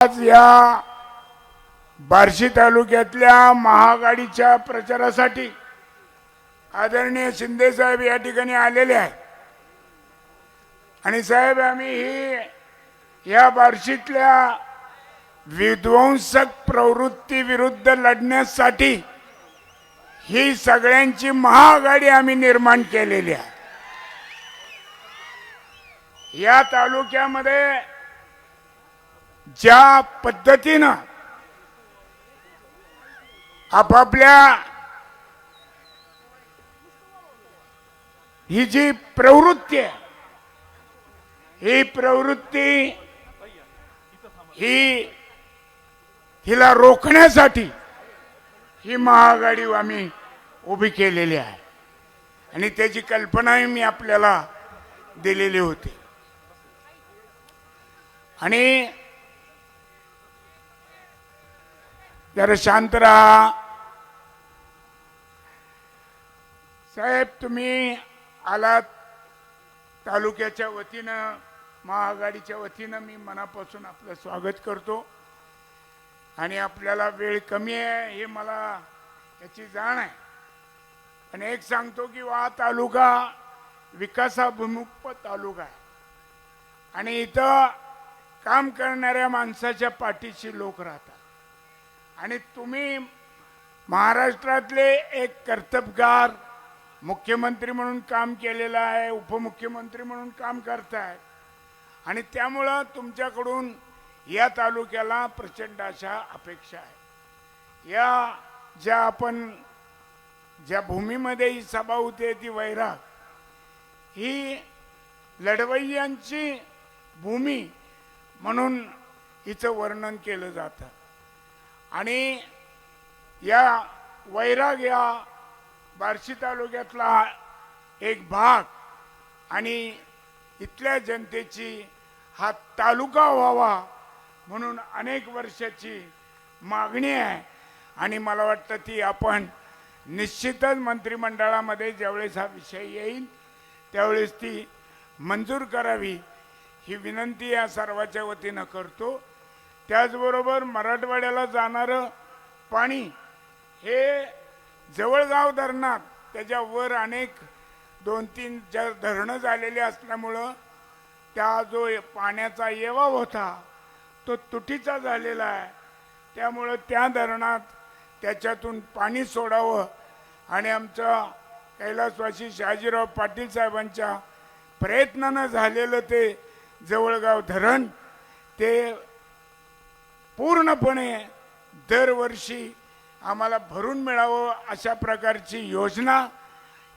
आज या बार्शी तालुक्यातल्या महाआघाडीच्या प्रचारासाठी आदरणीय शिंदे साहेब या ठिकाणी आलेले आहेत। आणि साहेब, आम्ही ही या बार्शीतल्या विध्वंसक प्रवृत्ती विरुद्ध लढण्यासाठी ही सगळ्यांची महाआघाडी आम्ही निर्माण केलेली आहे। या तालुक्यामध्ये ज्या पद्धतीनं आपापल्या ही जी प्रवृत्ती आहे, ही प्रवृत्ती हिला रोखण्यासाठी ही महाआघाडी आम्ही उभी केलेली आहे। आणि त्याची कल्पनाही मी आपल्याला दिलेली होती। आणि जरा शांत राहा साहेब, तुम्ही आलात तालुक्याच्या वतीनं, महाआघाडीच्या वतीनं मी मनापासून आपलं स्वागत करतो। आणि आपल्याला वेळ कमी आहे हे मला याची जाण आहे, पण एक सांगतो की हा तालुका विकासाभिमुख तालुका आहे आणि इथं काम करणाऱ्या माणसाच्या पाठीशी लोक राहतात। आणि तुम्ही महाराष्ट्रातले एक कर्तबगार मुख्यमंत्री म्हणून काम केलेलं आहे, उपमुख्यमंत्री म्हणून काम करताय आणि त्यामुळं तुमच्याकडून या तालुक्याला प्रचंड अशा अपेक्षा आहे। या ज्या भूमीमध्ये ही सभा होते ती वैराग, ही लढवय्यांची भूमी म्हणून हिचं वर्णन केलं जातं। आणि या वैराग या बार्शी तालुक्यातला एक भाग आणि इथल्या जनतेची हा तालुका व्हावा म्हणून अनेक वर्षाची मागणी आहे। आणि मला वाटतं ती आपण निश्चितच मंत्रिमंडळामध्ये ज्यावेळेस हा विषय येईल त्यावेळेस ती मंजूर करावी ही विनंती या सर्वांच्या वतीनं करतो। त्याचबरोबर मराठवाड्याला जाणारं पाणी हे जवळगाव धरणात, त्याच्यावर अनेक 2-3 धरणं झालेली असल्यामुळं त्या जो पाण्याचा येवा होता तो तुटीचा झालेला आहे। त्यामुळं त्या धरणात त्याच्यातून पाणी सोडावं आणि आमच्या कैलासवासी शहाजीराव पाटील साहेबांच्या प्रयत्नानं झालेलं ते जवळगाव धरण ते पूर्णपणे दरवर्षी आम्हाला भरून मिळावं अशा प्रकारची योजना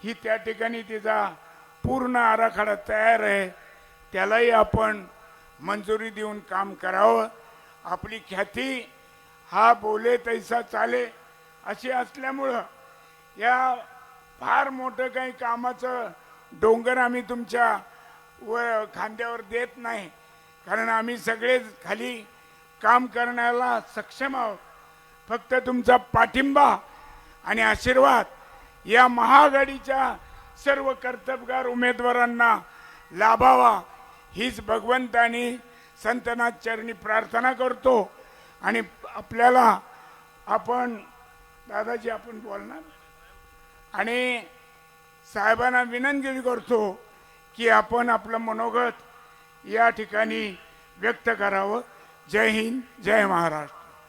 ही त्या ठिकाणी तिचा पूर्ण आराखडा तयार आहे। त्यालाही आपण मंजुरी देऊन काम करावं। आपली ख्याती हा बोले तैसा चाले अशी असल्यामुळं या फार मोठं काही कामाचं डोंगर आम्ही तुमच्या खांद्यावर देत नाही, कारण आम्ही सगळेच खाली काम करण्याला सक्षम आहोत। फक्त तुमचा पाठिंबा आणि आशीर्वाद या महाआघाडीच्या सर्व कर्तबगार उमेदवारांना लाभावा हीच भगवंतानी संतनाथ चरणी प्रार्थना करतो। आणि आपल्याला आपण दादाजी आपण बोलणार आणि साहेबांना विनंती करतो की आपण आपलं मनोगत या ठिकाणी व्यक्त करावं। जय हिंद, जय महाराष्ट्र।